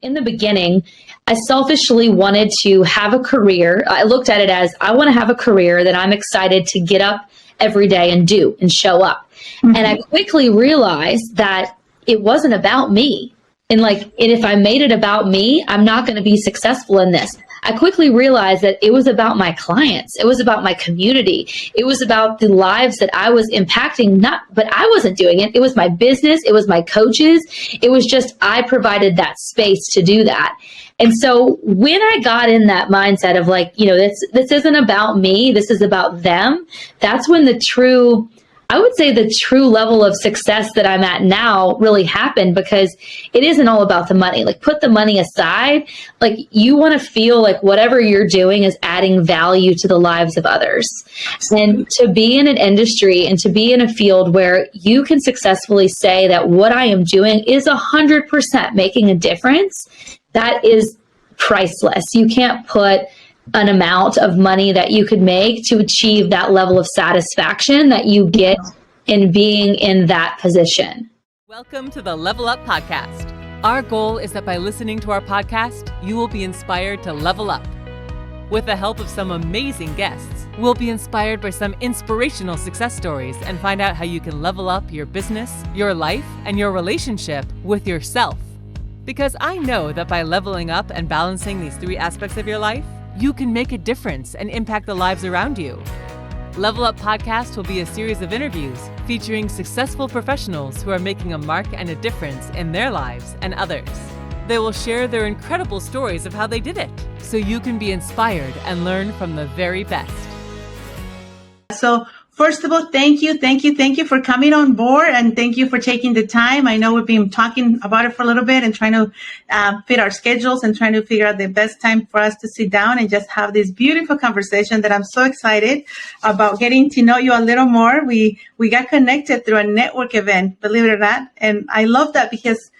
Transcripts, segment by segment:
in the beginning, I selfishly wanted to have a career. I looked at it as I want to have a career that I'm excited to get up every day and do and show up. Mm-hmm. And I quickly realized that it wasn't about me. And if I made it about me, I'm not going to be successful in this. I quickly realized that it was about my clients. It was about my community. It was about the lives that I was impacting, but I wasn't doing it. It was my business. It was my coaches. It was just, I provided that space to do that. And so when I got in that mindset of this isn't about me, this is about them, that's when the true level of success that I'm at now really happened, because it isn't all about the money. Put the money aside. You want to feel like whatever you're doing is adding value to the lives of others. And to be in an industry and to be in a field where you can successfully say that what I am doing is 100% making a difference, that is priceless. You can't put an amount of money that you could make to achieve that level of satisfaction that you get in being in that position. Welcome to the Level Up Podcast. Our goal is that by listening to our podcast, you will be inspired to level up. With the help of some amazing guests, we'll be inspired by some inspirational success stories and find out how you can level up your business, your life, and your relationship with yourself. Because I know that by leveling up and balancing these three aspects of your life, you can make a difference and impact the lives around you. Level Up Podcast will be a series of interviews featuring successful professionals who are making a mark and a difference in their lives and others. They will share their incredible stories of how they did it, so you can be inspired and learn from the very best. So first of all, thank you for coming on board, and thank you for taking the time. I know we've been talking about it for a little bit and trying to fit our schedules and trying to figure out the best time for us to sit down and just have this beautiful conversation that I'm so excited about getting to know you a little more. We got connected through a network event, believe it or not. And I love that, because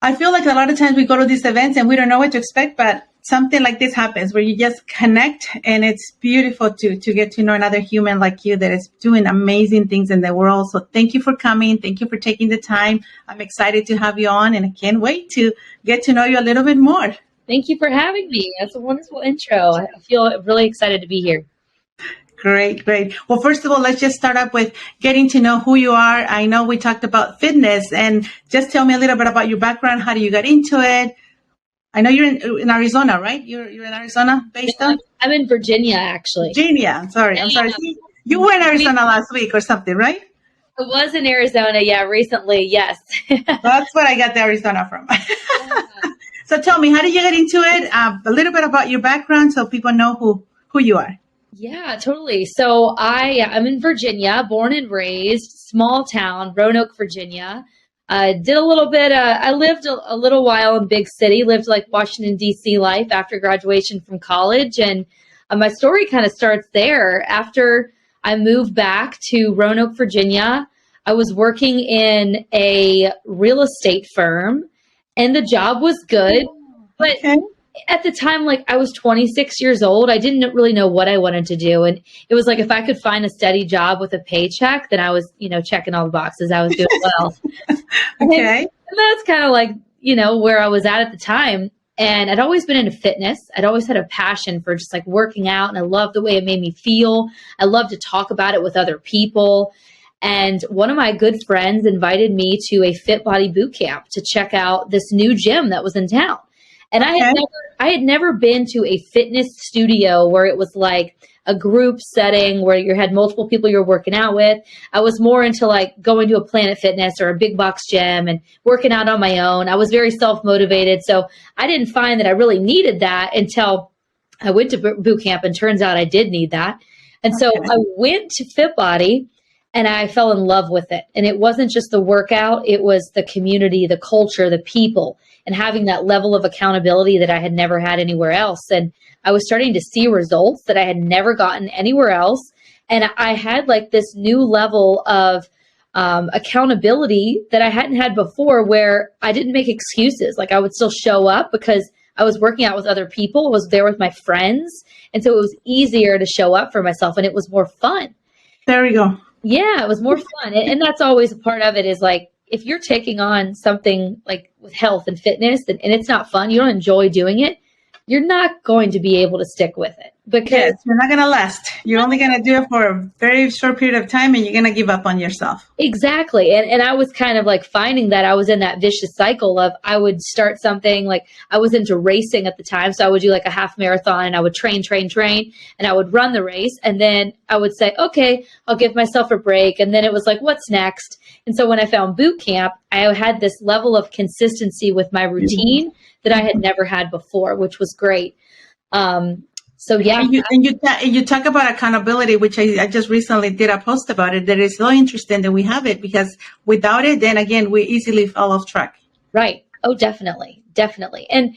I feel like a lot of times we go to these events and we don't know what to expect, but something like this happens where you just connect, and it's beautiful to get to know another human like you that is doing amazing things in the world. So thank you for coming. Thank you for taking the time. I'm excited to have you on, and I can't wait to get to know you a little bit more. Thank you for having me. That's a wonderful intro. I feel really excited to be here. Great. Well, first of all, let's just start up with getting to know who you are. I know we talked about fitness, and just tell me a little bit about your background. How do you get into it? I know you're in Arizona, right? You're in Arizona based on? I'm in Virginia, actually. Virginia. I'm sorry. You were in Arizona last week or something, right? I was in Arizona, recently, yes. That's what I got the Arizona from. Yeah. So tell me, how did you get into it? A little bit about your background so people know who you are. Yeah, totally. So I'm in Virginia, born and raised, small town, Roanoke, Virginia. Did a little bit, I lived a little while in big city, lived Washington, D.C. life after graduation from college. And my story kind of starts there. After I moved back to Roanoke, Virginia, I was working in a real estate firm, and the job was good. But at the time, I was 26 years old. I didn't really know what I wanted to do. And it was if I could find a steady job with a paycheck, then I was, checking all the boxes. I was doing well. Okay. And that's kind of where I was at the time. And I'd always been into fitness. I'd always had a passion for just working out. And I loved the way it made me feel. I loved to talk about it with other people. And one of my good friends invited me to a Fit Body boot camp to check out this new gym that was in town. And I had never been to a fitness studio where it was a group setting where you had multiple people you're working out with. I was more into going to a Planet Fitness or a big box gym and working out on my own. I was very self-motivated. So I didn't find that I really needed that until I went to boot camp, and turns out I did need that. And so I went to Fit Body, and I fell in love with it. And it wasn't just the workout, it was the community, the culture, the people, and having that level of accountability that I had never had anywhere else. And I was starting to see results that I had never gotten anywhere else. And I had this new level of accountability that I hadn't had before, where I didn't make excuses. I would still show up because I was working out with other people, I was there with my friends. And so it was easier to show up for myself, and it was more fun. There we go. Yeah, it was more fun. And that's always a part of it, is if you're taking on something like with health and fitness and it's not fun, you don't enjoy doing it, you're not going to be able to stick with it because yes, you're not going to last. You're only going to do it for a very short period of time and you're going to give up on yourself. Exactly. And I was kind of like finding that I was in that vicious cycle of I would start something like I was into racing at the time. So I would do like a half marathon and I would train, and I would run the race. And then I would say, okay, I'll give myself a break. And then it was like, what's next? And so when I found boot camp, I had this level of consistency with my routine that I had never had before, which was great. So yeah. And you talk about accountability, which I just recently did a post about it. That is so interesting that we have it because without it, then again, we easily fall off track. Right. Oh, definitely. Definitely. And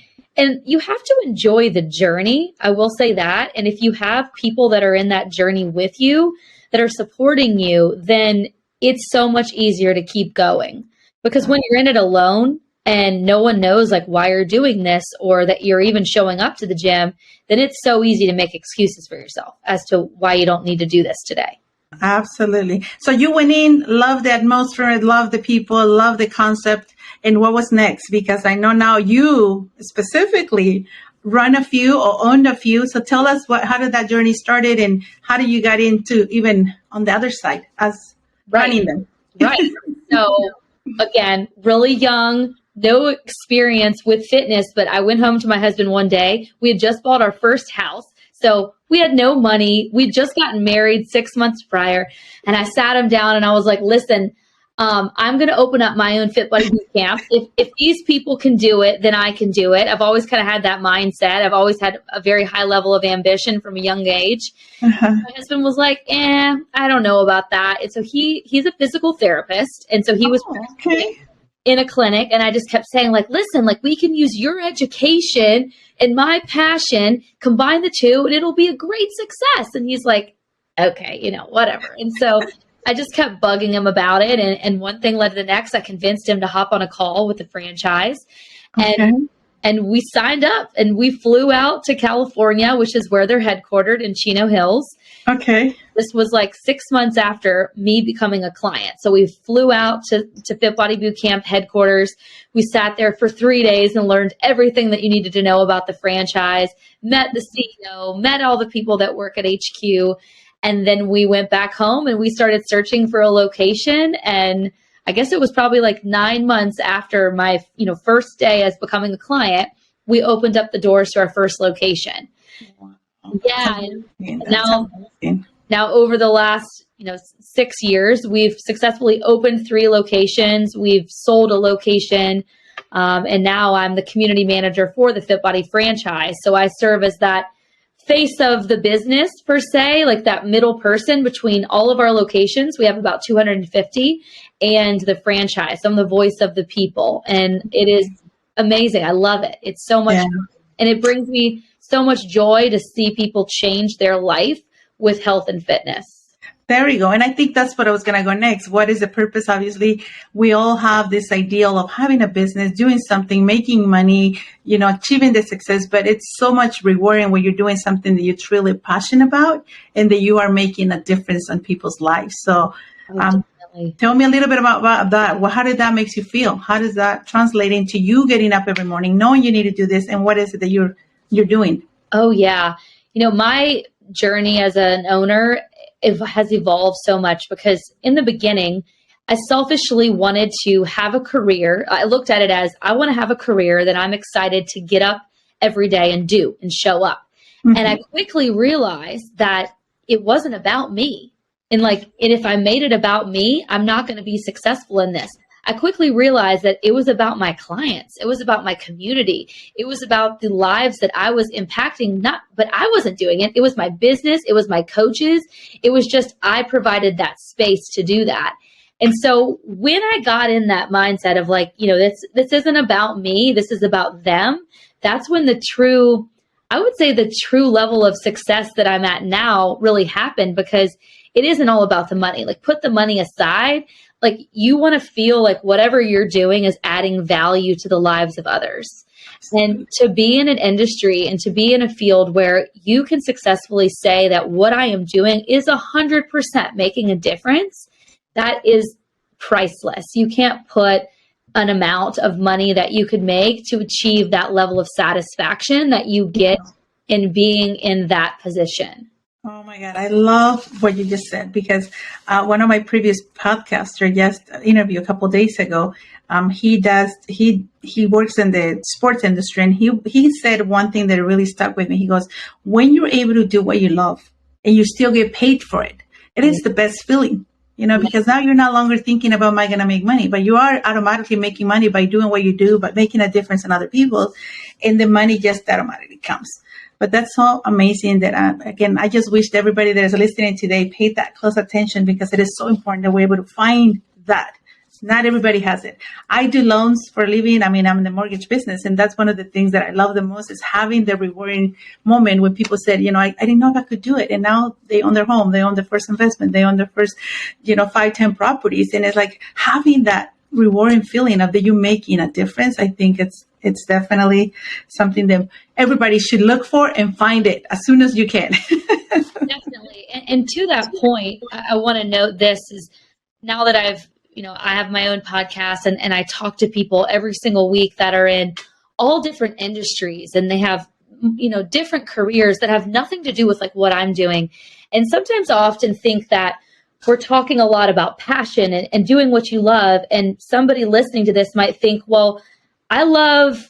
you have to enjoy the journey. I will say that. And if you have people that are in that journey with you, that are supporting you, then it's so much easier to keep going. Because when you're in it alone and no one knows like why you're doing this or that you're even showing up to the gym, then it's so easy to make excuses for yourself as to why you don't need to do this today. Absolutely. So you went in, loved the atmosphere, loved the people, loved the concept. And what was next? Because I know now you specifically run a few or owned a few. So tell us how did that journey started and how did you get into even on the other side as running them? Right. So again, really young, no experience with fitness, but I went home to my husband one day. We had just bought our first house. So we had no money. We'd just gotten married 6 months prior. And I sat him down and I was like, listen, I'm going to open up my own Fit Buddy boot camp. If these people can do it, then I can do it. I've always kind of had that mindset. I've always had a very high level of ambition from a young age. My husband was like, I don't know about that. And so he's a physical therapist. And so he was in a clinic. And I just kept saying like, listen, like we can use your education and my passion, combine the two, and it'll be a great success. And he's like, okay, whatever. And so I just kept bugging him about it. And one thing led to the next. I convinced him to hop on a call with the franchise. And we signed up and we flew out to California, which is where they're headquartered in Chino Hills. Okay. This was like 6 months after me becoming a client. So we flew out to Fit Body Boot Camp headquarters. We sat there for 3 days and learned everything that you needed to know about the franchise, met the CEO, met all the people that work at HQ. And then we went back home and we started searching for a location. And I guess it was probably like 9 months after my, first day as becoming a client, we opened up the doors to our first location. Wow. Yeah. And now over the last, 6 years, we've successfully opened 3 locations. We've sold a location. And now I'm the community manager for the Fit Body franchise. So I serve as that face of the business per se, like that middle person between all of our locations. We have about 250 and the franchise. I'm the voice of the people and it is amazing. I love it. It's so much and it brings me so much joy to see people change their life with health and fitness. There we go. And I think that's what I was going to go next. What is the purpose? Obviously, we all have this ideal of having a business, doing something, making money, achieving the success. But it's so much rewarding when you're doing something that you're truly passionate about and that you are making a difference on people's lives. So tell me a little bit about that. Well, how did that make you feel? How does that translate into you getting up every morning, knowing you need to do this? And what is it that you're doing? Oh, yeah. My journey as an owner has evolved so much because in the beginning, I selfishly wanted to have a career. I looked at it as I want to have a career that I'm excited to get up every day and do and show up. Mm-hmm. And I quickly realized that it wasn't about me. And if I made it about me, I'm not going to be successful in this. I quickly realized that it was about my clients. It was about my community. It was about the lives that I was impacting, but I wasn't doing it. It was my business. It was my coaches. It was just, I provided that space to do that. And so when I got in that mindset of this isn't about me, this is about them, that's when the true level of success that I'm at now really happened because it isn't all about the money. Put the money aside. You want to feel like whatever you're doing is adding value to the lives of others. And to be in an industry and to be in a field where you can successfully say that what I am doing is 100% making a difference, that is priceless. You can't put an amount of money that you could make to achieve that level of satisfaction that you get in being in that position. Oh my God, I love what you just said, because one of my previous podcasters just interviewed a couple of days ago. He works in the sports industry, and he said one thing that really stuck with me. He goes, when you're able to do what you love and you still get paid for it, it is the best feeling. Because now you're no longer thinking about, am I going to make money? But you are automatically making money by doing what you do, by making a difference in other people, and the money just automatically comes. But that's so amazing that, again, I just wish everybody that is listening today paid that close attention, because it is so important that we're able to find that. Not everybody has it. I do loans for a living. I mean, I'm in the mortgage business, and that's one of the things that I love the most, is having the rewarding moment when people said, I didn't know if I could do it. And now they own their home, they own their first investment, they own their first, 5-10 properties. And it's like having that rewarding feeling of that you're making a difference. I think it's definitely something that everybody should look for and find it as soon as you can. Definitely. And to that point, I want to note this is, now that I have my own podcast, and I talk to people every single week that are in all different industries, and they have, different careers that have nothing to do with like what I'm doing. And sometimes I often think that we're talking a lot about passion and doing what you love. And somebody listening to this might think, well, I love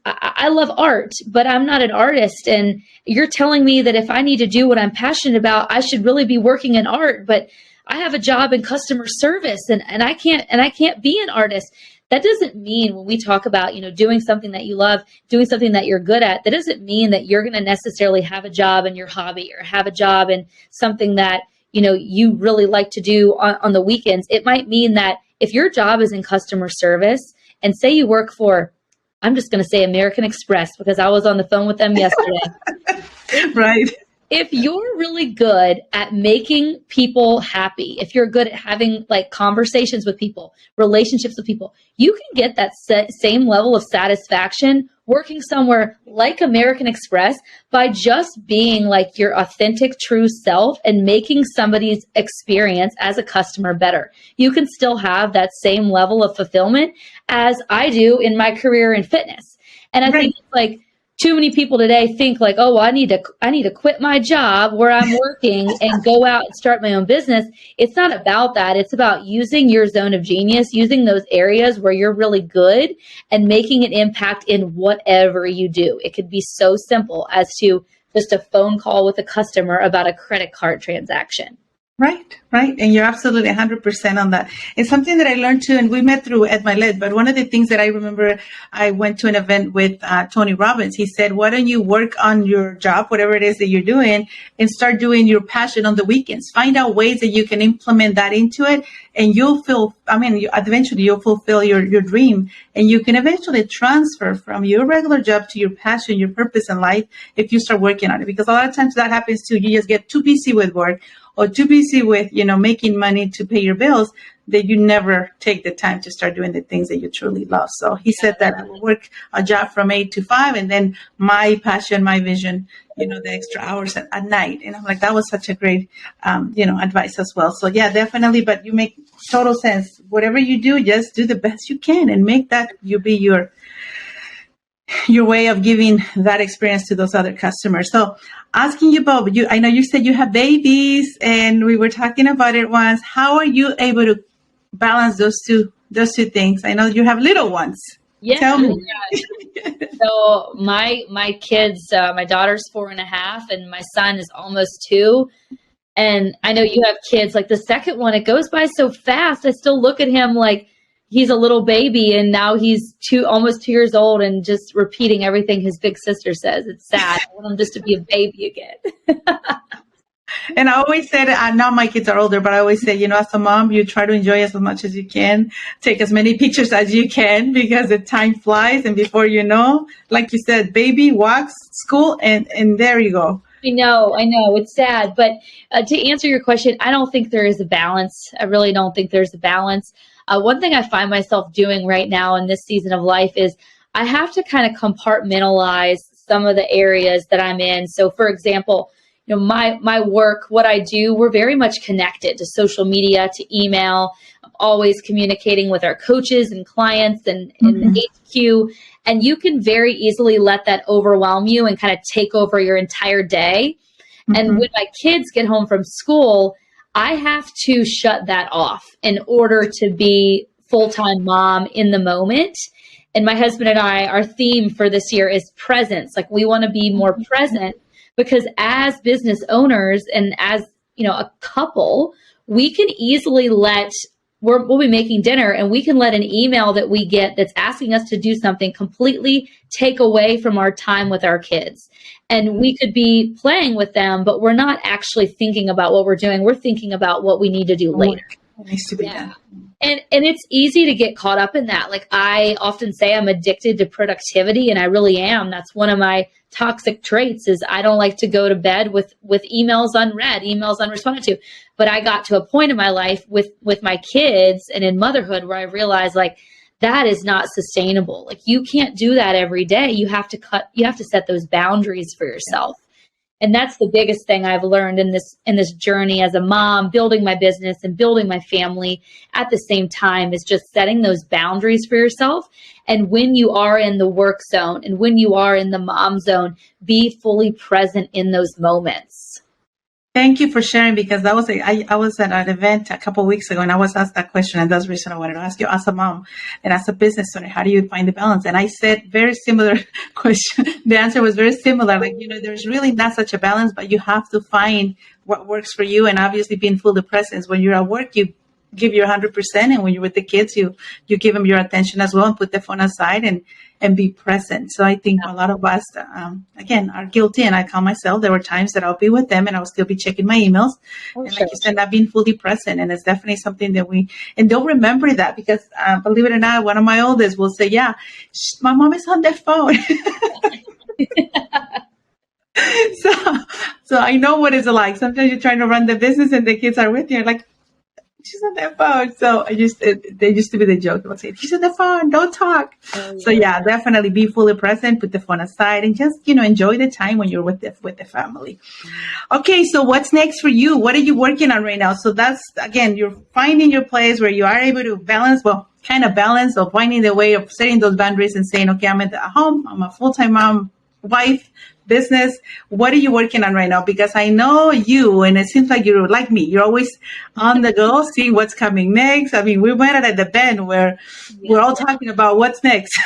art, but I'm not an artist. And you're telling me that if I need to do what I'm passionate about, I should really be working in art, but I have a job in customer service and I can't be an artist. That doesn't mean, when we talk about, doing something that you love, doing something that you're good at, that doesn't mean that you're going to necessarily have a job in your hobby or have a job in something that, you really like to do on the weekends. It might mean that if your job is in customer service, and say you work for, I'm just going to say American Express, because I was on the phone with them yesterday. Right. If you're really good at making people happy, if you're good at having like conversations with people, relationships with people, you can get that same level of satisfaction working somewhere like American Express by just being like your authentic, true self and making somebody's experience as a customer better. You can still have that same level of fulfillment as I do in my career in fitness. And I think like, too many people today think like, oh, well, I need to quit my job where I'm working and go out and start my own business. It's not about that. It's about using your zone of genius, using those areas where you're really good and making an impact in whatever you do. It could be so simple as to just a phone call with a customer about a credit card transaction. Right. And you're absolutely 100% on that. It's something that I learned too, and we met through Ed Milet, but one of the things that I remember, I went to an event with Tony Robbins. He said, why don't you work on your job, whatever it is that you're doing, and start doing your passion on the weekends? Find out ways that you can implement that into it, and eventually you'll fulfill your dream, and you can eventually transfer from your regular job to your passion, your purpose in life, if you start working on it. Because a lot of times that happens too. You just get too busy with work, or too busy with, making money to pay your bills, that you never take the time to start doing the things that you truly love. So he said that I will work a job from 8 to 5, and then my passion, my vision, the extra hours at night. And I'm like, that was such a great, advice as well. So yeah, definitely. But you make total sense. Whatever you do, just do the best you can and make that you be your way of giving that experience to those other customers. So asking you about, I know you said you have babies, and we were talking about it once. How are you able to balance those two things? I know you have little ones. Yeah. Tell me. So my kids, my daughter's 4.5 and my son is almost 2. And I know you have kids, like the second one, it goes by so fast. I still look at him like he's a little baby, and now he's almost 2 years old and just repeating everything his big sister says. It's sad. I want him just to be a baby again. And I always said, now my kids are older, but I always say, as a mom, you try to enjoy as much as you can, take as many pictures as you can, because the time flies. And before you know, like you said, baby walks, school, and there you go. I know. It's sad. But to answer your question, I don't think there is a balance. I really don't think there's a balance. One thing I find myself doing right now in this season of life is I have to kind of compartmentalize some of the areas that I'm in. So for example, my work, what I do, we're very much connected to social media, to email. I'm always communicating with our coaches and clients and the HQ. And you can very easily let that overwhelm you and kind of take over your entire day. And when my kids get home from school, I have to shut that off in order to be full-time mom in the moment. And my husband and I, our theme for this year is presence. Like, we want to be more present, because as business owners and as, a couple, we can easily we'll be making dinner and we can let an email that we get that's asking us to do something completely take away from our time with our kids. And we could be playing with them, but we're not actually thinking about what we're doing. We're thinking about what we need to do later. It needs to be done. And it's easy to get caught up in that. Like, I often say I'm addicted to productivity, and I really am. That's one of my toxic traits, is I don't like to go to bed with emails unread, emails unresponded to. But I got to a point in my life with my kids and in motherhood where I realized, like, that is not sustainable. Like, you can't do that every day. You have to set those boundaries for yourself. And that's the biggest thing I've learned in this journey as a mom, building my business and building my family at the same time, is just setting those boundaries for yourself. And when you are in the work zone and when you are in the mom zone, be fully present in those moments. Thank you for sharing, because that was I was at an event a couple of weeks ago, and I was asked that question, and that's the reason I wanted to ask you, as a mom and as a business owner, how do you find the balance? And I said very similar question. The answer was very similar. Like, there's really not such a balance, but you have to find what works for you. And obviously, being fully present. When you're at work, you give your 100%, and when you're with the kids, you give them your attention as well, and put the phone aside and be present. So I think a lot of us, again, are guilty, and I call myself. There were times that I'll be with them and I'll still be checking my emails. And like you said, not being fully present. And it's definitely something that and don't remember that, because believe it or not, one of my oldest will say, yeah, my mom is on their phone. So I know what it's like. Sometimes you're trying to run the business and the kids are with you. You're like, she's on their phone. So they used to be the joke. They'll say, she's on the phone, don't talk. So yeah, definitely be fully present, put the phone aside, and just, enjoy the time when you're with the family. Okay. So what's next for you? What are you working on right now? So that's, again, you're finding your place where you are able to balance, or finding the way of setting those boundaries and saying, okay, I'm at home. I'm a full-time mom, wife, business. What are you working on right now? Because I know you, and it seems like you're like me. You're always on the go, see what's coming next. I mean, we went at the bend where we're all talking about what's next.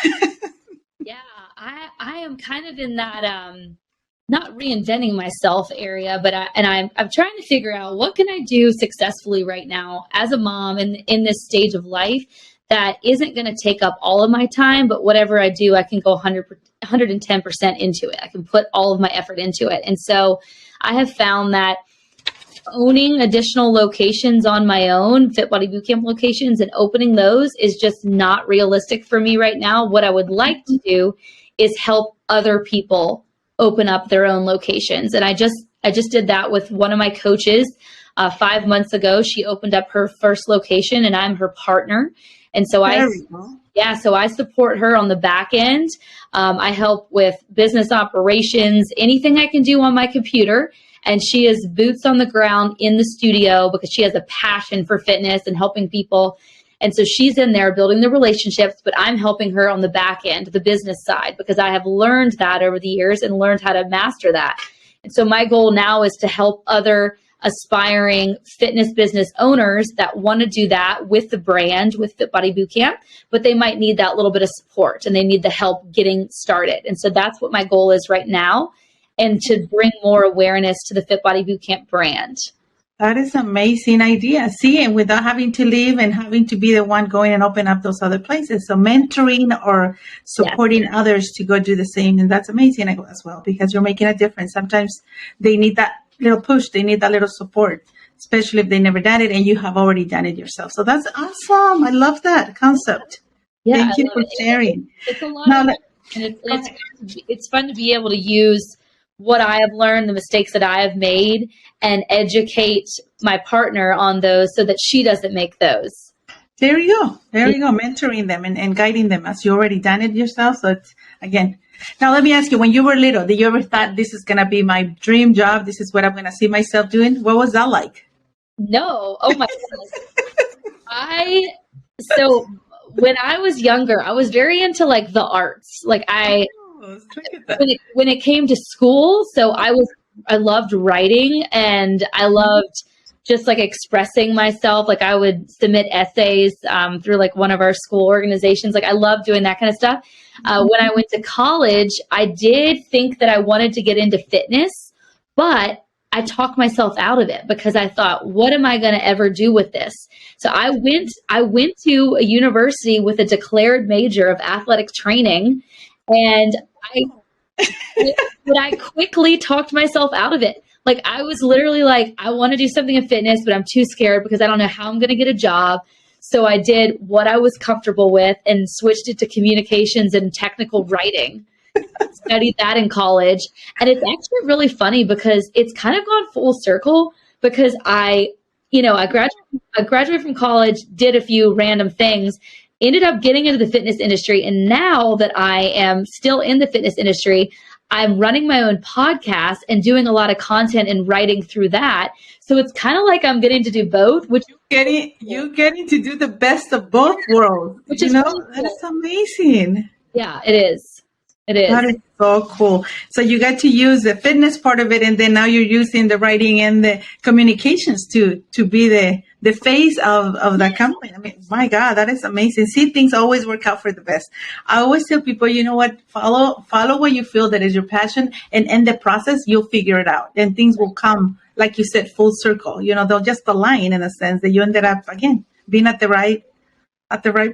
Yeah, I am kind of in that not reinventing myself area, but I'm trying to figure out, what can I do successfully right now as a mom in this stage of life that isn't going to take up all of my time, but whatever I do, I can go 110% into it. I can put all of my effort into it. And so I have found that owning additional locations on my own, Fit Body Bootcamp locations, and opening those is just not realistic for me right now. What I would like to do is help other people open up their own locations. And I just did that with one of my coaches 5 months ago. She opened up her first location, and I'm her partner. And so I support her on the back end. I help with business operations, anything I can do on my computer. And she is boots on the ground in the studio, because she has a passion for fitness and helping people. And so she's in there building the relationships, but I'm helping her on the back end, the business side, because I have learned that over the years and learned how to master that. And so my goal now is to help other aspiring fitness business owners that want to do that with the brand, with Fit Body Bootcamp, but they might need that little bit of support and they need the help getting started. And so that's what my goal is right now, and to bring more awareness to the Fit Body Bootcamp brand. That is an amazing idea. See, and without having to leave and having to be the one going and open up those other places. So mentoring or supporting others to go do the same. And that's amazing as well, because you're making a difference. Sometimes they need that little push. They need that little support, especially if they never done it and you have already done it yourself. So that's awesome. I love that concept. Yeah, thank you for sharing. It's a lot of, and it's fun to be able to use what I have learned, the mistakes that I have made, and educate my partner on those so that she doesn't make those. There you go. Mentoring them and guiding them as you already done it yourself. So it's, again, Now, let me ask you, when you were little, did you ever thought this is going to be my dream job? This is what I'm going to see myself doing? What was that like? No. Oh my goodness. So when I was younger, I was very into like the arts. Like Look at that. when it came to school, so I loved writing and I loved just like expressing myself. Like I would submit essays through like one of our school organizations. Like I love doing that kind of stuff. When I went to college, I did think that I wanted to get into fitness, but I talked myself out of it because I thought, what am I going to ever do with this? So I went to a university with a declared major of athletic training, and I quickly talked myself out of it. Like I was literally like, I want to do something in fitness, but I'm too scared because I don't know how I'm going to get a job. So I did what I was comfortable with and switched it to communications and technical writing. Studied that in college. And it's actually really funny because it's kind of gone full circle because I graduated from college, did a few random things, ended up getting into the fitness industry. And now that I am still in the fitness industry, I'm running my own podcast and doing a lot of content and writing through that. So it's kind of like I'm getting to do both, which You're getting to do the best of both worlds. Which is really cool. That's amazing. Yeah, it is. It is. That is so cool. So you got to use the fitness part of it, and then now you're using the writing and the communications to be the face of the company. I mean, my God, that is amazing. See, things always work out for the best. I always tell people, you know what, follow what you feel that is your passion, and in the process, you'll figure it out. And things will come, like you said, full circle. They'll just align in a sense that you ended up, again, being at the right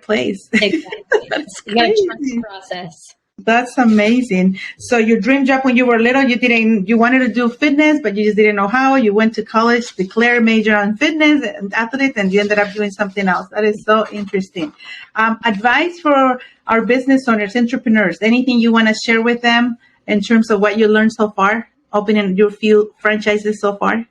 place. Exactly. That's You gotta trust crazy. the process. That's amazing. So your dream job when you were little, you wanted to do fitness, but you just didn't know how. You went to college, declared major on fitness and athletics, and you ended up doing something else. That is so interesting. Advice for our business owners, entrepreneurs, anything you want to share with them in terms of what you learned so far, opening your few franchises so far?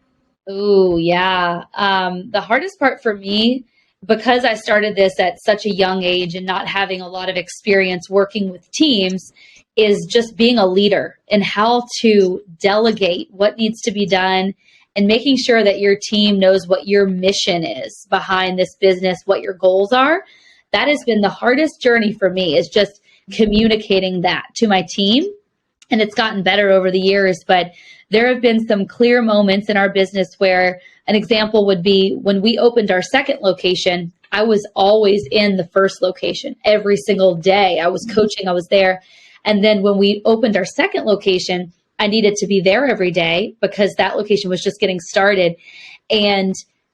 Oh, yeah. The hardest part for me, because I started this at such a young age and not having a lot of experience working with teams, is just being a leader and how to delegate what needs to be done and making sure that your team knows what your mission is behind this business, what your goals are. That has been the hardest journey for me, is just communicating that to my team. And it's gotten better over the years, but there have been some clear moments in our business where an example would be when we opened our second location. I was always in the first location every single day. I was coaching, I was there. And then when we opened our second location, I needed to be there every day because that location was just getting started. And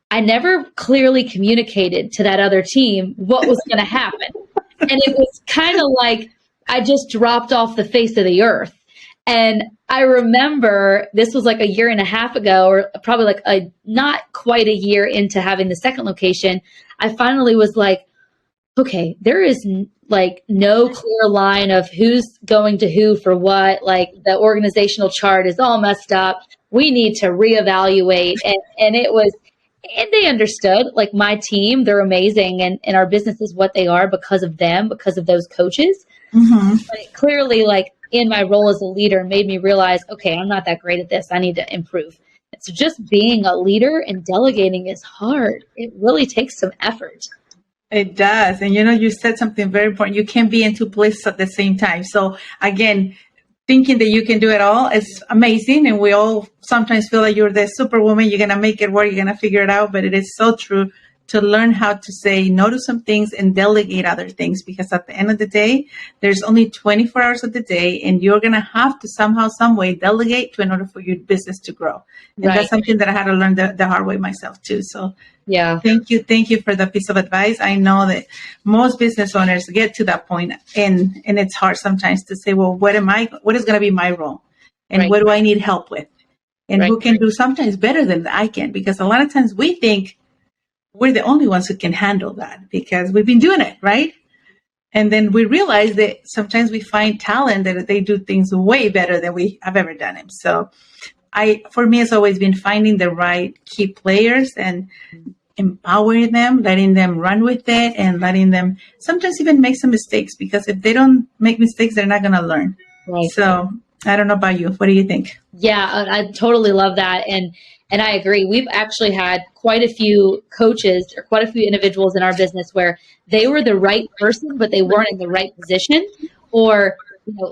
I never clearly communicated to that other team what was going to happen. And it was kind of like I just dropped off the face of the earth. And I remember this was like a year and a half ago, or probably like not quite a year into having the second location. I finally was like, okay, there is like no clear line of who's going to who for what. Like the organizational chart is all messed up. We need to reevaluate. And they understood, like my team, they're amazing. And our business is what they are because of them, because of those coaches. Mm-hmm. But it clearly, like in my role as a leader, made me realize, okay, I'm not that great at this. I need to improve. So just being a leader and delegating is hard. It really takes some effort. It does. And you said something very important. You can't be in two places at the same time. So again, thinking that you can do it all is amazing. And we all sometimes feel like you're the superwoman. You're going to make it work. You're going to figure it out. But it is so true to learn how to say no to some things and delegate other things, because at the end of the day, there's only 24 hours of the day, and you're going to have to somehow, some way delegate in order for your business to grow. And Right. that's something that I had to learn the hard way myself too. So Yeah. thank you for the piece of advice. I know that most business owners get to that point, and it's hard sometimes to say, well, what is going to be my role? And Right. what do I need help with? And Right. who can do sometimes better than I can? Because a lot of times we think we're the only ones who can handle that because we've been doing it, right? And then we realize that sometimes we find talent that they do things way better than we have ever done them. So for me, it's always been finding the right key players and empowering them, letting them run with it, and letting them sometimes even make some mistakes, because if they don't make mistakes, they're not going to learn. Right. So I don't know about you. What do you think? Yeah, I totally love that. And I agree. We've actually had quite a few coaches or quite a few individuals in our business where they were the right person, but they weren't in the right position, or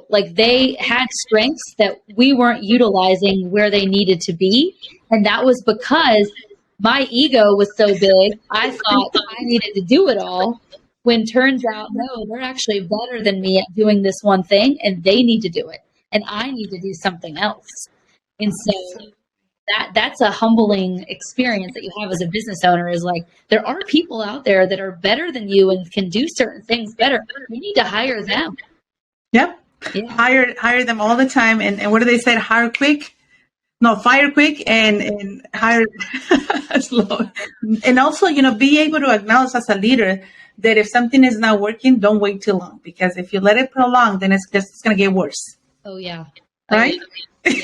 like they had strengths that we weren't utilizing where they needed to be. And that was because my ego was so big. I thought I needed to do it all, when turns out, no, they're actually better than me at doing this one thing, and they need to do it. And I need to do something else. And so that's a humbling experience that you have as a business owner, is like, there are people out there that are better than you and can do certain things better. You need to hire them. Yep. Yeah. Hire them all the time. And what do they say? Hire quick? No, fire quick and hire slow. And also, be able to acknowledge as a leader that if something is not working, don't wait too long, because if you let it prolong, then it's going to get worse. Oh, yeah. Right? Yeah.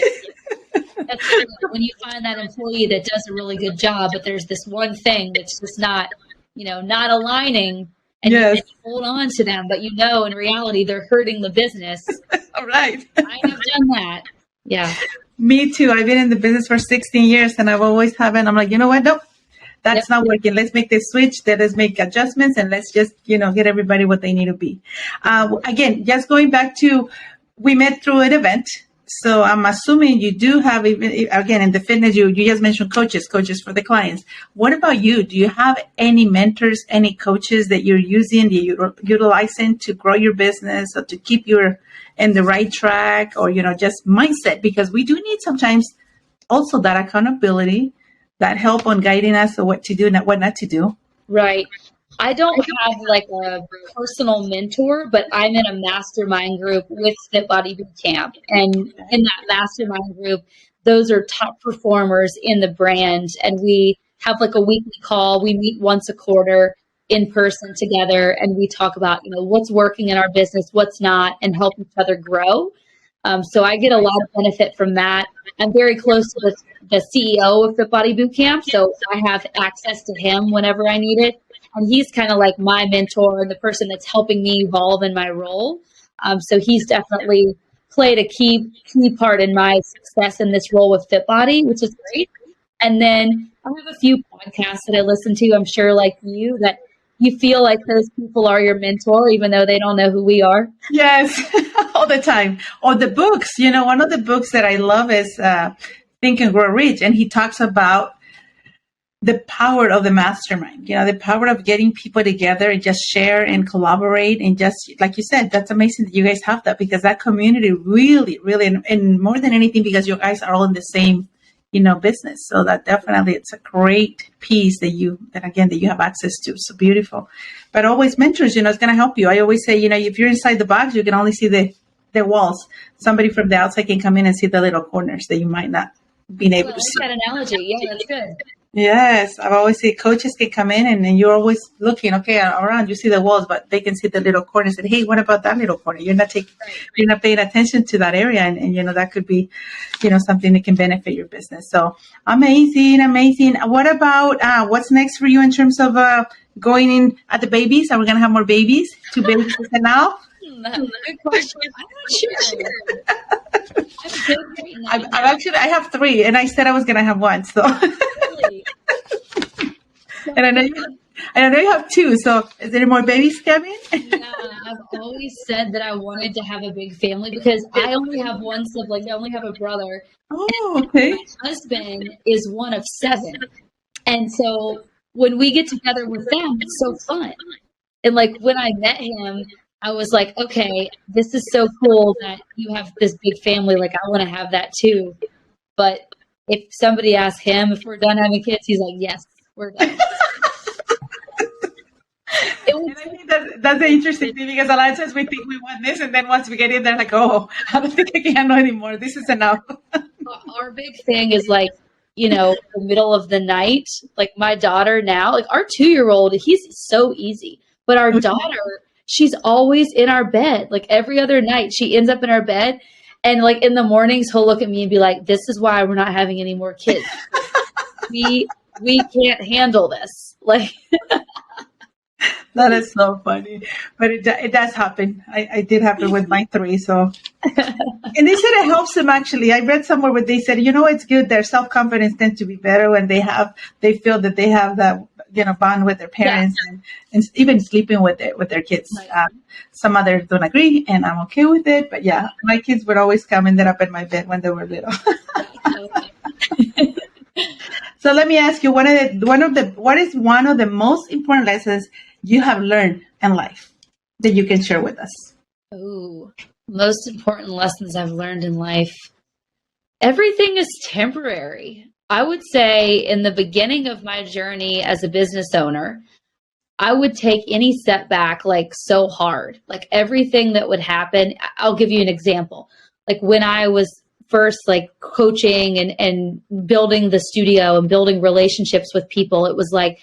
That's true. When you find that employee that does a really good job, but there's this one thing that's just not aligning, and yes. you hold on to them, but in reality, they're hurting the business. All right. I have done that. Yeah. Me too. I've been in the business for 16 years, and I've always haven't. I'm like, you know what? Nope. That's not working. Let's make this switch. Let's make adjustments, and let's just, get everybody what they need to be. Again, just going back to, we met through an event. So I'm assuming you do have, again, in the fitness, you just mentioned coaches for the clients. What about you? Do you have any mentors, any coaches that you're using, that you're utilizing to grow your business or to keep you in the right track, or, just mindset? Because we do need sometimes also that accountability, that help on guiding us on what to do and what not to do. Right. I don't have like a personal mentor, but I'm in a mastermind group with Fit Body Boot Camp. And in that mastermind group, those are top performers in the brand. And we have like a weekly call. We meet once a quarter in person together, and we talk about, what's working in our business, what's not, and help each other grow. So I get a lot of benefit from that. I'm very close to the CEO of Fit Body Boot Camp, so I have access to him whenever I need it. And he's kind of like my mentor and the person that's helping me evolve in my role. So he's definitely played a key part in my success in this role with Fit Body, which is great. And then I have a few podcasts that I listen to, I'm sure like you, that you feel like those people are your mentor, even though they don't know who we are. Yes, all the time. Or the books, one of the books that I love is Think and Grow Rich. And he talks about the power of the mastermind, the power of getting people together and just share and collaborate. And just like you said, that's amazing that you guys have that, because that community really, really, and more than anything, because you guys are all in the same, business. So that definitely, it's a great piece that you have access to. So beautiful. But always mentors, it's going to help you. I always say, if you're inside the box, you can only see the walls. Somebody from the outside can come in and see the little corners that you might not be able to see. That analogy. Yeah, that's good. Yes, I've always said coaches can come in and you're always looking, around, you see the walls, but they can see the little corners. And hey, what about that little corner? You're not paying attention to that area. And that could be, something that can benefit your business. So amazing. What about, what's next for you in terms of, going in at the babies? Are we going to have more babies? 2 babies now? Good question. I'm not sure. I have 3, and I said I was going to have 1. So, Really? And I know you have 2. So, is there more babies coming? Yeah, I've always said that I wanted to have a big family, because I only have one sibling. I only have a brother. Oh, okay. My husband is one of 7, and so when we get together with them, it's so fun. And like when I met him, I was like, okay, this is so cool that you have this big family. Like, I want to have that too. But if somebody asks him if we're done having kids, he's like, yes, we're done. And I think that's the interesting thing, because a lot of times we think we want this, and then once we get in there, like, oh, I don't think I can handle anymore. This is enough. Our big thing is like, the middle of the night. Like my daughter now, like our 2-year-old, he's so easy. But our daughter, she's always in our bed. Like every other night, she ends up in our bed. And like in the mornings, he'll look at me and be like, this is why we're not having any more kids. We can't handle this. Like, That is so funny. But it does happen. I did happen with my three. So, and they said it helps them actually. I read somewhere where they said, it's good. Their self-confidence tends to be better when they feel that they have that, bond with their parents and even sleeping with their kids. Some others don't agree and I'm okay with it. But yeah, my kids would always come and end up in my bed when they were little. So let me ask you, what is one of the most important lessons you have learned in life that you can share with us? Oh, most important lessons I've learned in life. Everything is temporary. I would say in the beginning of my journey as a business owner, I would take any setback like so hard, like everything that would happen. I'll give you an example. Like when I was first like coaching and building the studio and building relationships with people, it was like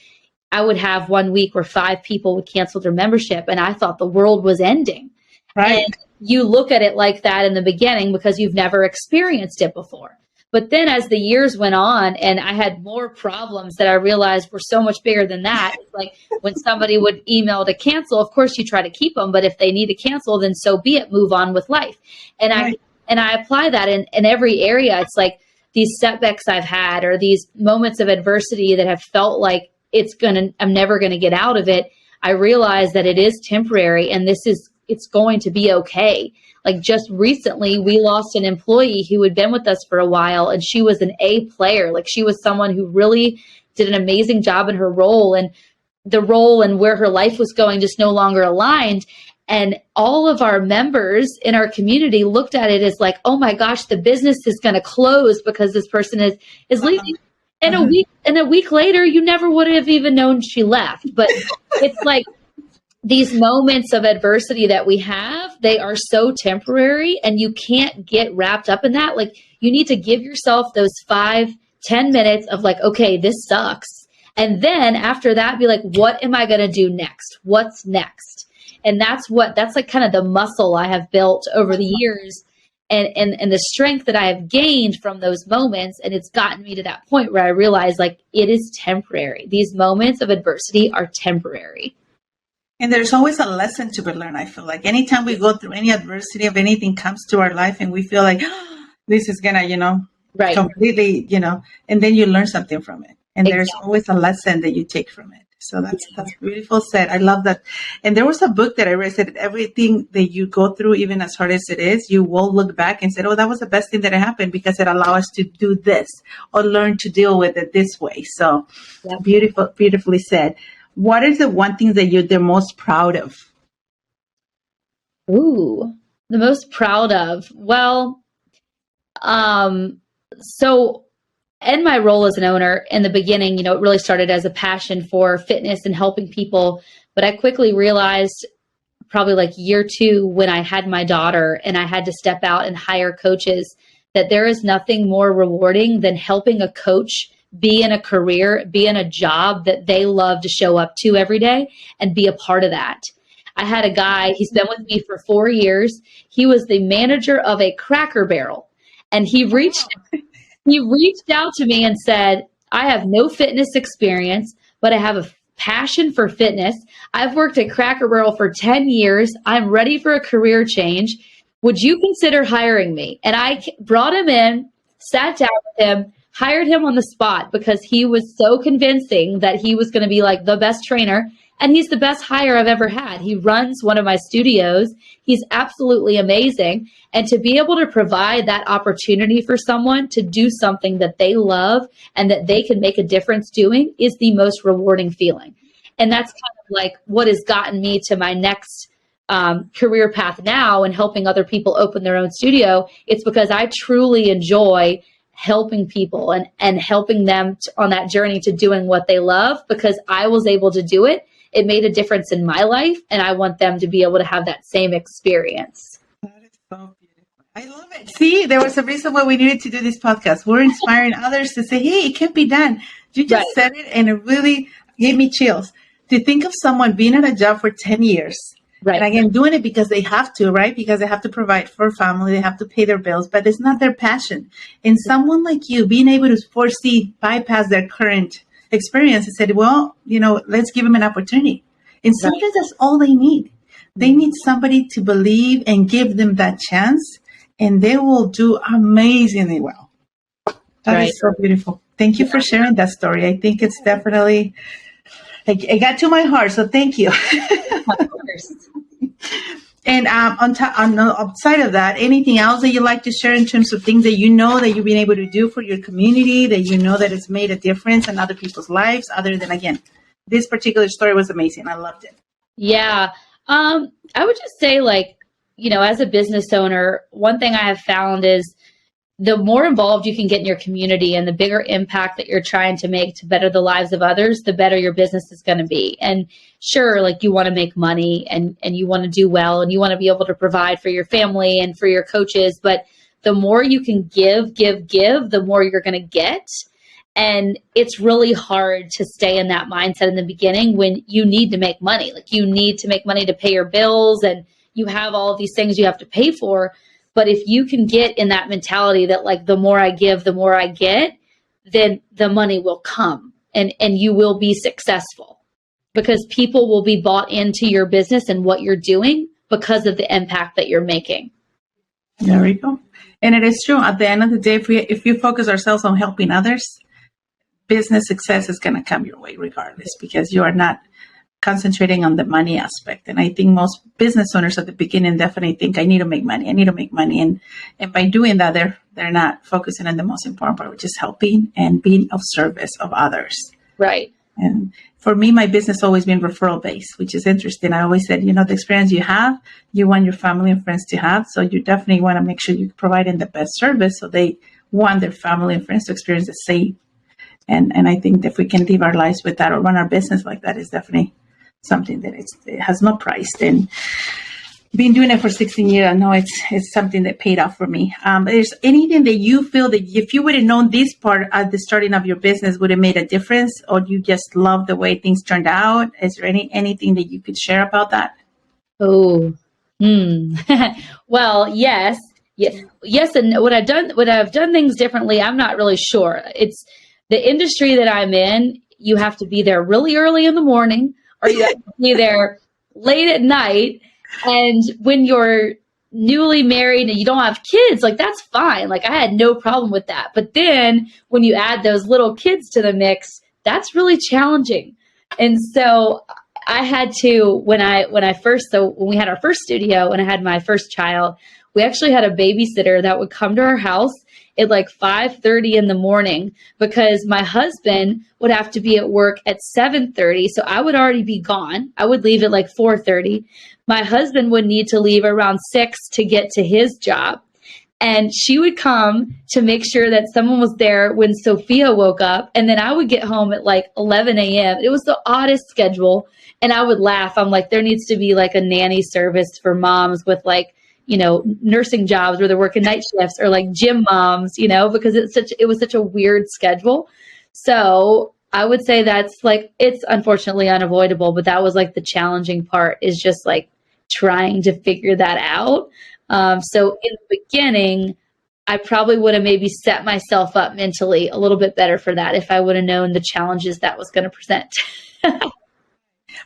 I would have 1 week where 5 people would cancel their membership and I thought the world was ending. Right. And you look at it like that in the beginning because you've never experienced it before. But then as the years went on and I had more problems that I realized were so much bigger than that, it's like when somebody would email to cancel, of course you try to keep them, but if they need to cancel, then so be it, move on with life. And I apply that in every area. It's like these setbacks I've had or these moments of adversity that have felt like I'm never going to get out of it. I realize that it is temporary and it's going to be okay. Like just recently, we lost an employee who had been with us for a while and she was an A player. Like she was someone who really did an amazing job in her role, and the role and where her life was going just no longer aligned. And all of our members in our community looked at it as like, oh my gosh, the business is going to close because this person is leaving. And a week later, you never would have even known she left. But it's like these moments of adversity that we have, they are so temporary and you can't get wrapped up in that. Like you need to give yourself those 5-10 minutes of like, okay, this sucks. And then after that, be like, what am I going to do next? What's next? And that's like kind of the muscle I have built over the years and the strength that I have gained from those moments. And it's gotten me to that point where I realize like it is temporary. These moments of adversity are temporary. And there's always a lesson to be learned. I feel like anytime we go through any adversity of anything comes to our life and we feel like this is gonna, right. completely, and then you learn something from it. And there's always a lesson that you take from it. So that's beautiful said. I love that. And there was a book that I read said everything that you go through, even as hard as it is, you will look back and say, oh, that was the best thing that happened because it allowed us to do this or learn to deal with it this way. So beautifully said. What is the one thing that you're the most proud of? Ooh, the most proud of? Well, so in my role as an owner in the beginning, it really started as a passion for fitness and helping people. But I quickly realized probably like year 2 when I had my daughter and I had to step out and hire coaches that there is nothing more rewarding than helping a coach be in a career, be in a job that they love to show up to every day and be a part of that. I had a guy, he's been with me for 4 years. He was the manager of a Cracker Barrel and he reached out to me and said, I have no fitness experience, but I have a passion for fitness. I've worked at Cracker Barrel for 10 years. I'm ready for a career change. Would you consider hiring me? And I brought him in, sat down with him, hired him on the spot because he was so convincing that he was going to be like the best trainer. And he's the best hire I've ever had. He runs one of my studios. He's absolutely amazing. And to be able to provide that opportunity for someone to do something that they love and that they can make a difference doing is the most rewarding feeling. And that's kind of like what has gotten me to my next career path now and helping other people open their own studio. It's because I truly enjoy helping people and helping them on that journey to doing what they love because I was able to do it. It made a difference in my life, and I want them to be able to have that same experience. That is so beautiful. I love it. See, there was a reason why we needed to do this podcast. We're inspiring others to say, hey, it can be done. You just said it, and it really gave me chills. To think of someone being at a job for 10 years, and again, doing it because they have to, right? Because they have to provide for family, they have to pay their bills, but it's not their passion. And someone like you being able to bypass their current experience and said, well, let's give them an opportunity. And sometimes that's all they need. They need somebody to believe and give them that chance, and they will do amazingly well. That is so beautiful. Thank you for sharing that story. I think it's definitely, it got to my heart, so thank you. Of course. And on the side of that, anything else that you'd like to share in terms of things that you know that you've been able to do for your community, that you know that it's made a difference in other people's lives, other than, again, this particular story was amazing. I loved it. Yeah. I would just say, like, you know, as a business owner, one thing I have found is the more involved you can get in your community and the bigger impact that you're trying to make to better the lives of others, the better your business is going to be. And sure, like, you want to make money and you want to do well and you want to be able to provide for your family and for your coaches. But the more you can give, the more you're going to get. And it's really hard to stay in that mindset in the beginning when you need to make money. Like, you need to make money to pay your bills and you have all of these things you have to pay for. But if you can get in that mentality that, like, the more I give, the more I get, then the money will come and you will be successful because people will be bought into your business and what you're doing because of the impact that you're making. There we go. And it is true. At the end of the day, if we focus ourselves on helping others, business success is going to come your way regardless, because you are not concentrating on the money aspect. And I think most business owners at the beginning definitely think, I need to make money. And by doing that, they're not focusing on the most important part, which is helping and being of service of others. Right. And for me, my business always been referral based, which is interesting. I always said, you know, the experience you have, you want your family and friends to have. So you definitely want to make sure you're providing the best service. So they want their family and friends to experience the same. And I think that if we can live our lives with that or run our business like that, is definitely something that it has no price. And been doing it for 16 years, I know it's something that paid off for me. Is anything that you feel that if you would have known this part at the starting of your business would have made a difference, or you just love the way things turned out? Is there anything that you could share about that? Oh, well, yes. And would I've done things differently? I'm not really sure. It's the industry that I'm in. You have to be there really early in the morning, or you have to be there late at night. And when you're newly married and you don't have kids, like, that's fine. Like, I had no problem with that. But then when you add those little kids to the mix, that's really challenging. And so I had to, when we had our first studio and I had my first child, we actually had a babysitter that would come to our house at like 5:30 in the morning, because my husband would have to be at work at 7:30. So I would already be gone. I would leave at like 4:30. My husband would need to leave around 6 to get to his job. And she would come to make sure that someone was there when Sophia woke up. And then I would get home at like 11 a.m. It was the oddest schedule. And I would laugh. I'm like, there needs to be like a nanny service for moms with, like, you know, nursing jobs where they're working night shifts, or like gym moms, you know, because it was such a weird schedule. So I would say that's like, it's unfortunately unavoidable, but that was like the challenging part, is just like trying to figure that out. So in the beginning, I probably would have maybe set myself up mentally a little bit better for that if I would have known the challenges that was going to present.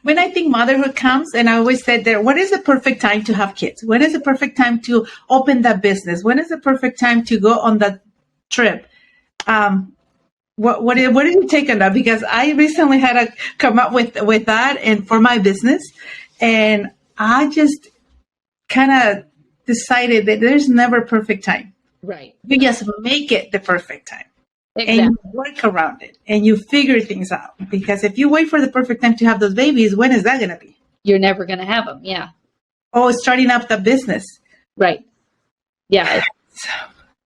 When I think motherhood comes, and I always said there, what is the perfect time to have kids? When is the perfect time to open that business? When is the perfect time to go on that trip? What did you take on that? Because I recently had to come up with that and for my business, and I just kind of decided that there's never a perfect time. Right. You just make it the perfect time. Exactly. And you work around it and you figure things out. Because if you wait for the perfect time to have those babies, when is that going to be? You're never going to have them. Yeah. Oh, starting up the business. Right. Yeah.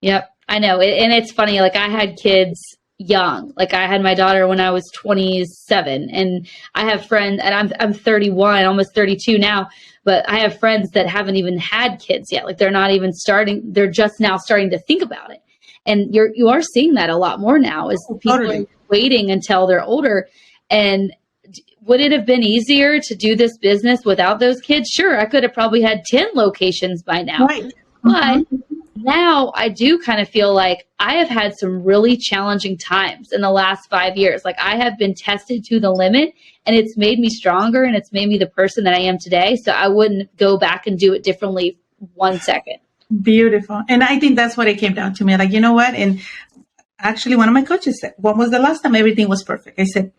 Yep. I know. And it's funny. Like, I had kids young. Like, I had my daughter when I was 27, and I have friends, and I'm 31, almost 32 now, but I have friends that haven't even had kids yet. Like, they're not even starting. They're just now starting to think about it. And you are seeing that a lot more now, is people are waiting until they're older. And would it have been easier to do this business without those kids? Sure. I could have probably had 10 locations by now. But now I do kind of feel like I have had some really challenging times in the last 5 years. Like I have been tested to the limit, and it's made me stronger, and it's made me the person that I am today. So I wouldn't go back and do it differently 1 second. Beautiful. And I think that's what it came down to me. Like, you know what? And actually, one of my coaches said, when was the last time everything was perfect? I said,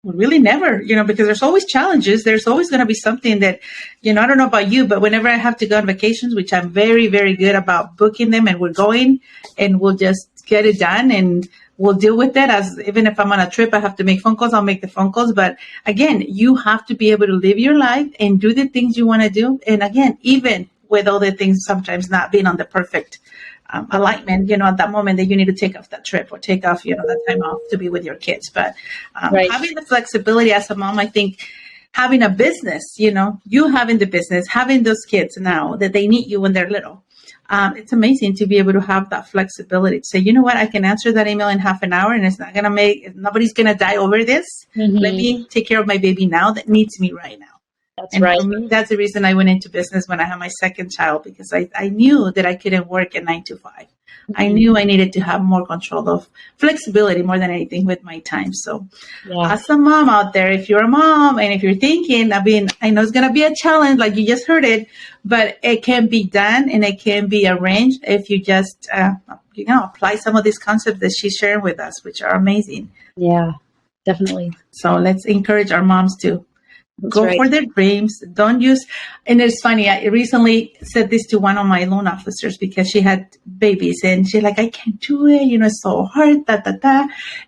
well, really never, because there's always challenges. There's always going to be something that, I don't know about you, but whenever I have to go on vacations, which I'm very, very good about booking them, and we're going and we'll just get it done and we'll deal with it. As even if I'm on a trip, I have to make phone calls, I'll make the phone calls. But again, you have to be able to live your life and do the things you want to do. And again, even with all the things sometimes not being on the perfect alignment, at that moment that you need to take off that trip or take off, that time off to be with your kids. But having the flexibility as a mom, I think having a business, you having the business, having those kids now that they need you when they're little. It's amazing to be able to have that flexibility to say, you know what, I can answer that email in half an hour and it's not going to nobody's going to die over this. Mm-hmm. Let me take care of my baby now that needs me right now. That's right. For me, that's the reason I went into business when I had my second child, because I knew that I couldn't work at 9 to 5. Mm-hmm. I knew I needed to have more control of flexibility more than anything with my time. So as a mom out there, if you're a mom and if you're thinking, I know it's going to be a challenge, like you just heard it, but it can be done and it can be arranged if you just, apply some of these concepts that she's sharing with us, which are amazing. Yeah, definitely. So let's encourage our moms to go for their dreams. Don't use, and it's funny, I recently said this to one of my loan officers because she had babies and she's like, I can't do it, it's so hard,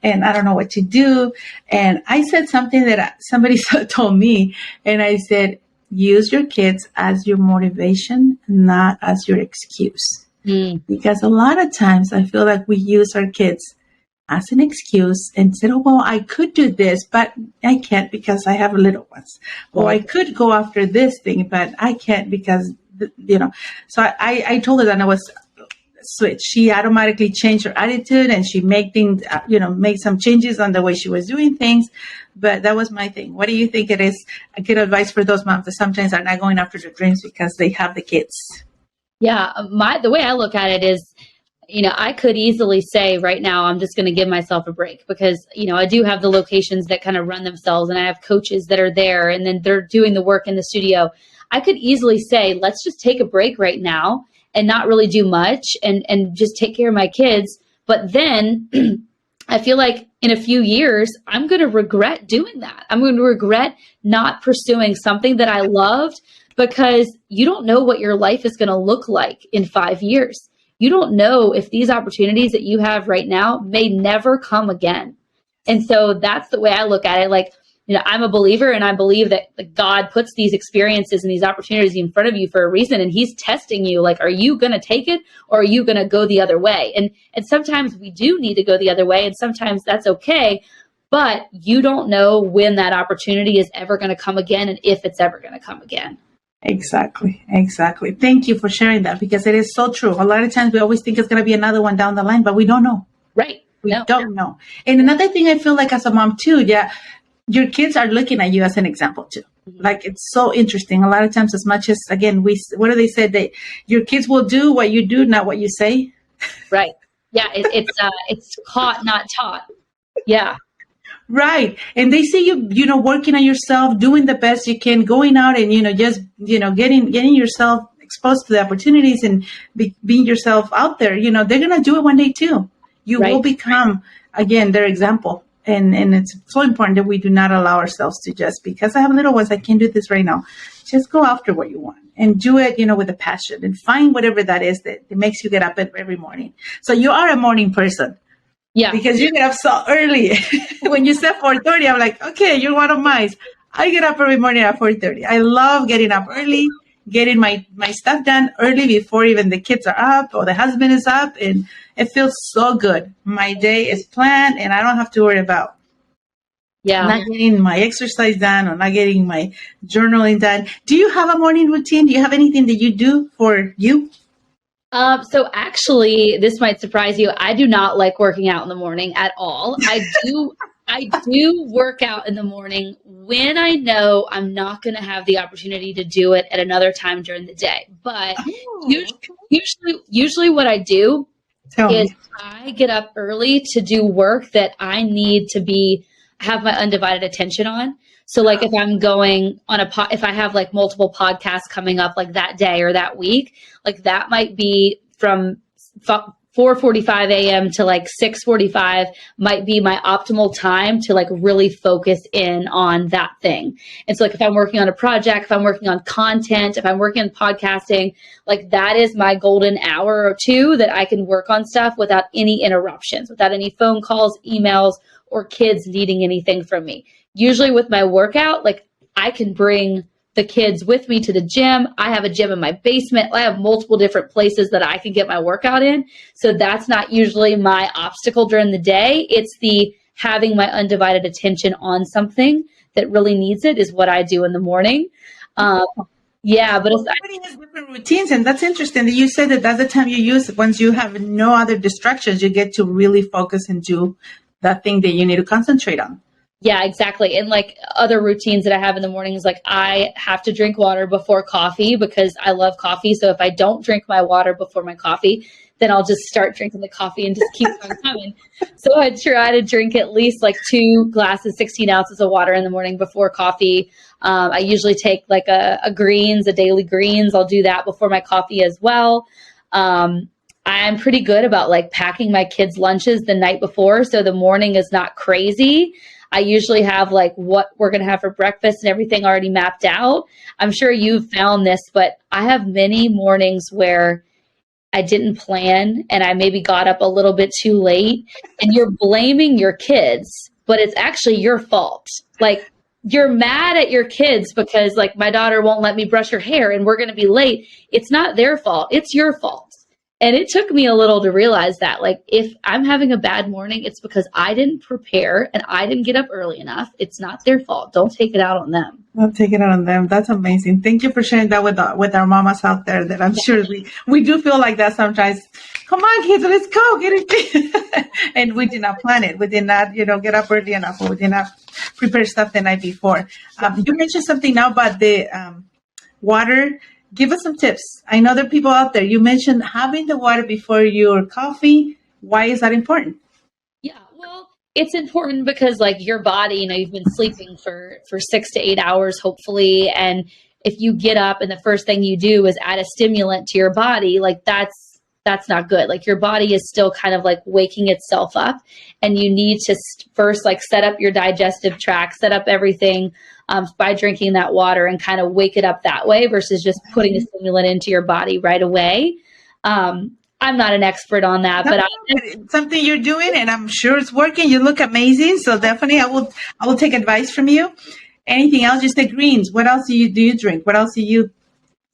and I don't know what to do. And I said something that somebody told me, and I said, use your kids as your motivation, not as your excuse. Because a lot of times I feel like we use our kids as an excuse and said, oh, well, I could do this, but I can't because I have little ones. Or I could go after this thing, but I can't because, So I told her that I was switch. She automatically changed her attitude and she made things, made some changes on the way she was doing things. But that was my thing. What do you think it is a good advice for those moms that sometimes are not going after their dreams because they have the kids? Yeah. The way I look at it is, I could easily say right now, I'm just going to give myself a break because, I do have the locations that kind of run themselves and I have coaches that are there and then they're doing the work in the studio. I could easily say, let's just take a break right now and not really do much and just take care of my kids. But then I feel like in a few years, I'm going to regret doing that. I'm going to regret not pursuing something that I loved because you don't know what your life is going to look like in 5 years. You don't know if these opportunities that you have right now may never come again. And so that's the way I look at it. Like, I'm a believer and I believe that God puts these experiences and these opportunities in front of you for a reason. And he's testing you. Like, are you going to take it or are you going to go the other way? And sometimes we do need to go the other way and sometimes that's okay. But you don't know when that opportunity is ever going to come again and if it's ever going to come again. Exactly. Thank you for sharing that because it is so true. A lot of times we always think it's going to be another one down the line, but we don't know. Right. We don't know. And another thing I feel like as a mom too, your kids are looking at you as an example too. Mm-hmm. Like it's so interesting. A lot of times as much as, again, what do they say? That your kids will do what you do, not what you say. Right. Yeah. It's caught, not taught. Yeah. Right. And they see you, working on yourself, doing the best you can, going out and, getting yourself exposed to the opportunities and being yourself out there. They're going to do it one day too. You will become, again, their example. And it's so important that we do not allow ourselves to just, because I have little ones, I can't do this right now. Just go after what you want and do it, with a passion and find whatever that is that makes you get up every morning. So you are a morning person. Yeah. Because you get up so early. When you said 4:30, I'm like, okay, you're one of mine. I get up every morning at 4:30. I love getting up early, getting my stuff done early before even the kids are up or the husband is up. And it feels so good. My day is planned and I don't have to worry about not getting my exercise done or not getting my journaling done. Do you have a morning routine? Do you have anything that you do for you? So actually, this might surprise you. I do not like working out in the morning at all. I I do work out in the morning when I know I'm not going to have the opportunity to do it at another time during the day. But Oh, usually what I do tell is me. I get up early to do work that I need to have my undivided attention on. So like if I'm going on if I have like multiple podcasts coming up like that day or that week, like that might be from 4:45 a.m. to like 6:45 might be my optimal time to like really focus in on that thing. And so like if I'm working on a project, if I'm working on content, if I'm working on podcasting, like that is my golden hour or two that I can work on stuff without any interruptions, without any phone calls, emails, or kids needing anything from me. Usually with my workout, like I can bring the kids with me to the gym. I have a gym in my basement. I have multiple different places that I can get my workout in. So that's not usually my obstacle during the day. It's the having my undivided attention on something that really needs it is what I do in the morning. Yeah, but Everybody has different routines, and that's interesting that you said that that's the time you use it. Once you have no other distractions, you get to really focus and do that thing that you need to concentrate on. yeah, exactly. And like other routines that I have in the mornings, like I have to drink water before coffee because I love coffee. So if I don't drink my water before my coffee, then I'll just start drinking the coffee and just keep on coming. So I try to drink at least like 2 glasses, 16 ounces of water in the morning before coffee. I usually take like a daily greens. I'll do that before my coffee as well. I'm pretty good about like packing my kids' lunches the night before. So the morning is not crazy. I usually have like what we're going to have for breakfast and everything already mapped out. I'm sure you've found this, but I have many mornings where I didn't plan and I maybe got up a little bit too late and you're blaming your kids, but it's actually your fault. Like you're mad at your kids because like my daughter won't let me brush her hair and we're going to be late. It's not their fault. It's your fault. And it took me a little to realize that, like, if I'm having a bad morning, it's because I didn't prepare and I didn't get up early enough. It's not their fault. Don't take it out on them. I'll take it out on them. That's amazing. Thank you for sharing that with our mamas out there. That I'm sure we do feel like that sometimes. Come on, kids, let's go get it. And we did not plan it. We did not, get up early enough. Or we did not prepare stuff the night before. You mentioned something now about the water. Give us some tips. I know there are people out there. You mentioned having the water before your coffee. Why is that important? Yeah, well, it's important because like your body, you've been sleeping for 6 to 8 hours, hopefully. And if you get up and the first thing you do is add a stimulant to your body, like that's not good. Like your body is still kind of like waking itself up and you need to first like set up your digestive tract, set up everything by drinking that water and kind of wake it up that way versus just putting a stimulant into your body right away. I'm not an expert on that, but it's something you're doing and I'm sure it's working. You look amazing. So definitely I will take advice from you. Anything else? Just the greens. What else do you drink? What else do you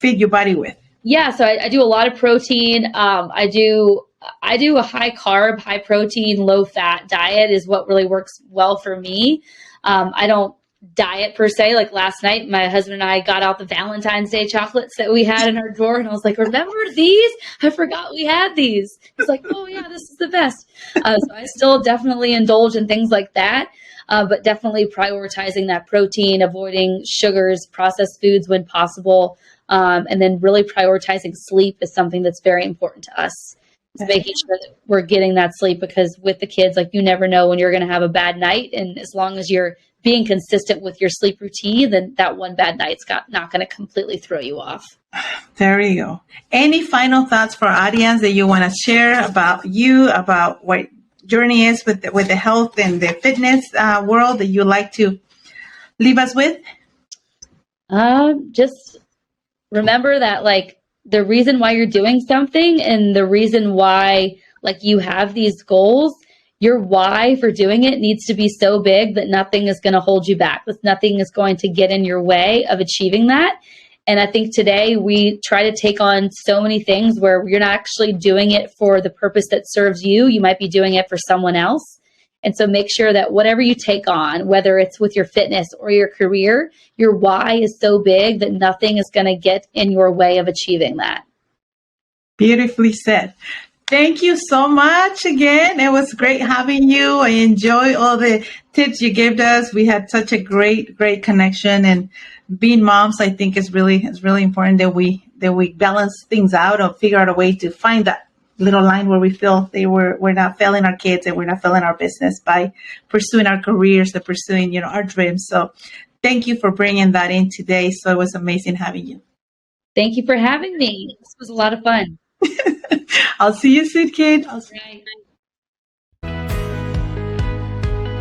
feed your body with? Yeah, so I do a lot of protein. I do a high carb, high protein, low fat diet is what really works well for me. I don't diet per se. Like last night, my husband and I got out the Valentine's Day chocolates that we had in our drawer, and I was like, "Remember these? I forgot we had these." He's like, "Oh yeah, this is the best." So I still definitely indulge in things like that, but definitely prioritizing that protein, avoiding sugars, processed foods when possible. And then really prioritizing sleep is something that's very important to us. It's making sure that we're getting that sleep because with the kids, like you never know when you're going to have a bad night. And as long as you're being consistent with your sleep routine, then that one bad night's not going to completely throw you off. There you go. Any final thoughts for our audience that you want to share about you, about what journey is with the health and the fitness world that you like to leave us with? Just remember that like the reason why you're doing something and the reason why like you have these goals, your why for doing it needs to be so big that nothing is going to hold you back. That nothing is going to get in your way of achieving that. And I think today we try to take on so many things where you're not actually doing it for the purpose that serves you. You might be doing it for someone else. And so make sure that whatever you take on, whether it's with your fitness or your career, your why is so big that nothing is going to get in your way of achieving that. Beautifully said. Thank you so much again. It was great having you. I enjoy all the tips you gave us. We had such a great connection, and being moms, I think is really important that we balance things out or figure out a way to find that little line where we feel we're not failing our kids and we're not failing our business by pursuing our careers and pursuing, our dreams. So thank you for bringing that in today. So it was amazing having you. Thank you for having me. This was a lot of fun. I'll see you soon, kid.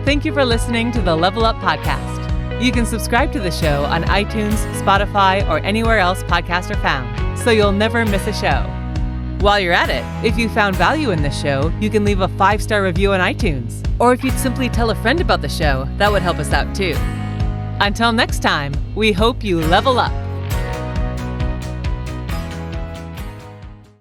Thank you for listening to the Level Up Podcast. You can subscribe to the show on iTunes, Spotify, or anywhere else podcasts are found, so you'll never miss a show. While you're at it, if you found value in this show, you can leave a 5-star review on iTunes. Or if you'd simply tell a friend about the show, that would help us out too. Until next time, we hope you level up.